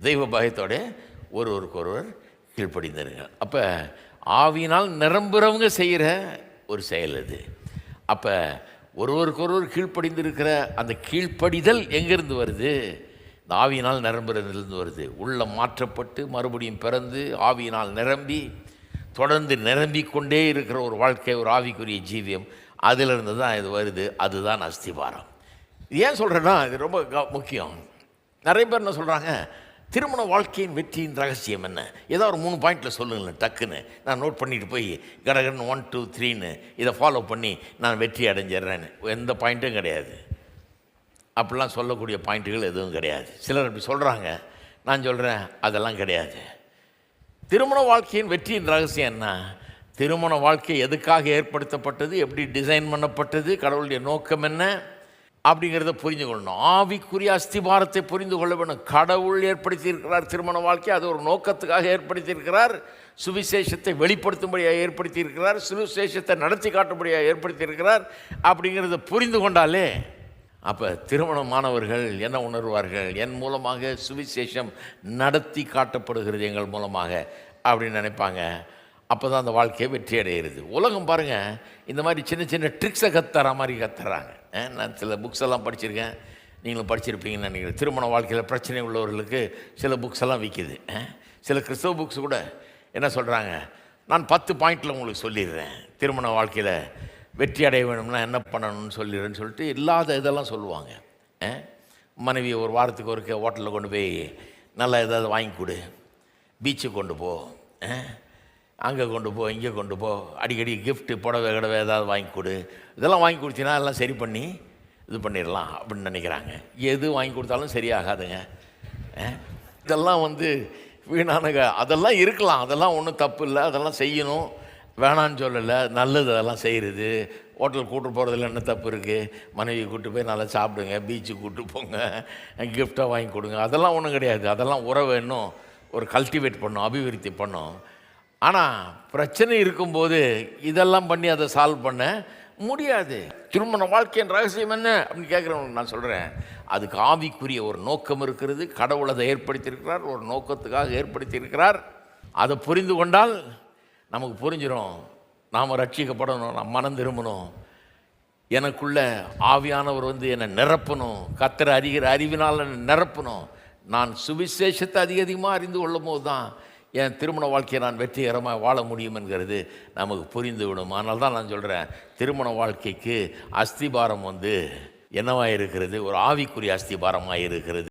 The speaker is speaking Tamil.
தெய்வ பயத்தோட ஒருவருக்கொருவர் கீழ்ப்படிந்திருங்க. அப்போ ஆவியினால் நிரம்புறவங்க செய்கிற ஒரு செயல் அது. அப்போ ஒருவருக்கொருவர் கீழ்ப்படிந்திருக்கிற அந்த கீழ்ப்படிதல் எங்கேருந்து வருது? இந்த ஆவியினால் நிரம்புறதுலேருந்து வருது. உள்ள மாற்றப்பட்டு மறுபடியும் பிறந்து ஆவியினால் நிரம்பி தொடர்ந்து நிரம்பிக்கொண்டே இருக்கிற ஒரு வாழ்க்கை, ஒரு ஆவிக்குரிய ஜீவியம், அதிலிருந்து தான் இது வருது. அதுதான் அஸ்திபாரம். இது ஏன் சொல்கிறேன்னா, இது ரொம்ப முக்கியம். நிறைய பேர் என்ன சொல்கிறாங்க, திருமண வாழ்க்கையின் வெற்றியின் ரகசியம் என்ன? ஏதோ ஒரு 3 பாயிண்டில் சொல்லுங்களேன் டக்குன்னு. நான் நோட் பண்ணிட்டு போய் கடகடன் 1 2 3ன்னு இதை ஃபாலோ பண்ணி நான் வெற்றி அடைஞ்சிட்றேன்னு எந்த பாயிண்ட்டும் கிடையாது. அப்படிலாம் சொல்லக்கூடிய பாயிண்ட்டுகள் எதுவும் கிடையாது. சிலர் அப்படி சொல்கிறாங்க. நான் சொல்கிறேன், அதெல்லாம் கிடையாது. திருமண வாழ்க்கையின் வெற்றியின் ரகசியம் என்ன? திருமண வாழ்க்கை எதுக்காக ஏற்படுத்தப்பட்டது, எப்படி டிசைன் பண்ணப்பட்டது, கடவுளுடைய நோக்கம் என்ன அப்படிங்கிறத புரிந்து கொள்ளணும். ஆவிக்குரிய அஸ்திபாரத்தை புரிந்து கொள்ள வேண்டும். கடவுள் ஏற்படுத்தியிருக்கிறார் திருமண வாழ்க்கை, அது ஒரு நோக்கத்துக்காக ஏற்படுத்தியிருக்கிறார். சுவிசேஷத்தை வெளிப்படுத்தும்படியாக ஏற்படுத்தியிருக்கிறார், சுவிசேஷத்தை நடத்தி காட்டும்படியாக ஏற்படுத்தியிருக்கிறார். அப்படிங்கிறத புரிந்து கொண்டாலே அப்போ திருமணமானவர்கள் என்ன உணர்வார்கள்? என் மூலமாக சுவிசேஷம் நடத்தி காட்டப்படுகிறது எங்கள் மூலமாக அப்படின்னு நினைப்பாங்க. அப்போ தான் அந்த வாழ்க்கையை வெற்றி அடைகிறது. உலகம் பாருங்கள், இந்த மாதிரி சின்ன சின்ன ட்ரிக்ஸை கற்றுற மாதிரி கற்றுறாங்க. நான் சில புக்ஸ் எல்லாம் படிச்சிருக்கேன், நீங்களும் படிச்சிருப்பீங்கன்னு நினைக்கிறேன். திருமண வாழ்க்கையில் பிரச்சனை உள்ளவர்களுக்கு சில புக்ஸ் எல்லாம் விற்கிது. சில கிறிஸ்தவ புக்ஸ் கூட என்ன சொல்கிறாங்க, நான் 10 பாயிண்டில் உங்களுக்கு சொல்லிடுறேன், திருமண வாழ்க்கையில் வெற்றி அடைய வேணும்னா என்ன பண்ணணும்னு சொல்லிடுறேன்னு சொல்லிட்டு இல்லாத இதெல்லாம் சொல்லுவாங்க. மனைவி ஒரு வாரத்துக்கு ஒரு ஹோட்டலில் கொண்டு போய் நல்லா ஏதாவது வாங்கி கொடு, பீச்சுக்கு கொண்டு போ, அங்கே கொண்டு போ, இங்கே கொண்டு போ, அடிக்கடி கிஃப்ட்டு புடவை கடவை ஏதாவது வாங்கி கொடு, இதெல்லாம் வாங்கி கொடுத்தீங்கன்னா எல்லாம் சரி பண்ணி இது பண்ணிடலாம் அப்படின்னு நினைக்கிறாங்க. எது வாங்கி கொடுத்தாலும் சரியாகாதுங்க. இதெல்லாம் வீணானங்க. அதெல்லாம் இருக்கலாம், அதெல்லாம் ஒன்றும் தப்பு இல்லை, அதெல்லாம் செய்யணும், வேணான்னு சொல்லலை, நல்லது அதெல்லாம் செய்கிறது. ஹோட்டலுக்கு கூப்பிட்டு போகிறதுல என்ன தப்பு இருக்குது? மனைவி கூப்பிட்டு போய் நல்லா சாப்பிடுங்க, பீச்சுக்கு கூப்பிட்டு போங்க, கிஃப்டாக வாங்கி கொடுங்க, அதெல்லாம் ஒன்றும் கிடையாது. அதெல்லாம் உறவை இன்னும் ஒரு கல்டிவேட் பண்ணும், அபிவிருத்தி பண்ணும். ஆனால் பிரச்சனை இருக்கும்போது இதெல்லாம் பண்ணி அதை சால்வ் பண்ண முடியாது. திருமண வாழ்க்கையின் ரகசியம் என்ன அப்படின்னு கேட்குறவங்களுக்கு நான் சொல்கிறேன், அதுக்கு ஆவிக்குரிய ஒரு நோக்கம் இருக்கிறது. கடவுள் அதை ஏற்படுத்தியிருக்கிறார், ஒரு நோக்கத்துக்காக ஏற்படுத்தியிருக்கிறார். அதை புரிந்து கொண்டால் நமக்கு புரிஞ்சிடும், நாம் ரட்சிக்கப்படணும், நாம் மனம் திரும்பணும், எனக்குள்ள ஆவியானவர் என்னை நிரப்பணும், கர்த்தரை அறிகிற அறிவினால் என்னை நிரப்பணும். நான் சுவிசேஷத்தை அதிகமாக அறிந்து கொள்ளும் போது தான் என் திருமண வாழ்க்கையை நான் வெற்றிகரமாக வாழ முடியும் என்கிறது நமக்கு புரிந்து விடும். அதனால தான் நான் சொல்கிறேன், திருமண வாழ்க்கைக்கு அஸ்திபாரம் என்னவாக இருக்கிறது? ஒரு ஆவிக்குரிய அஸ்திபாரமாக இருக்கிறது.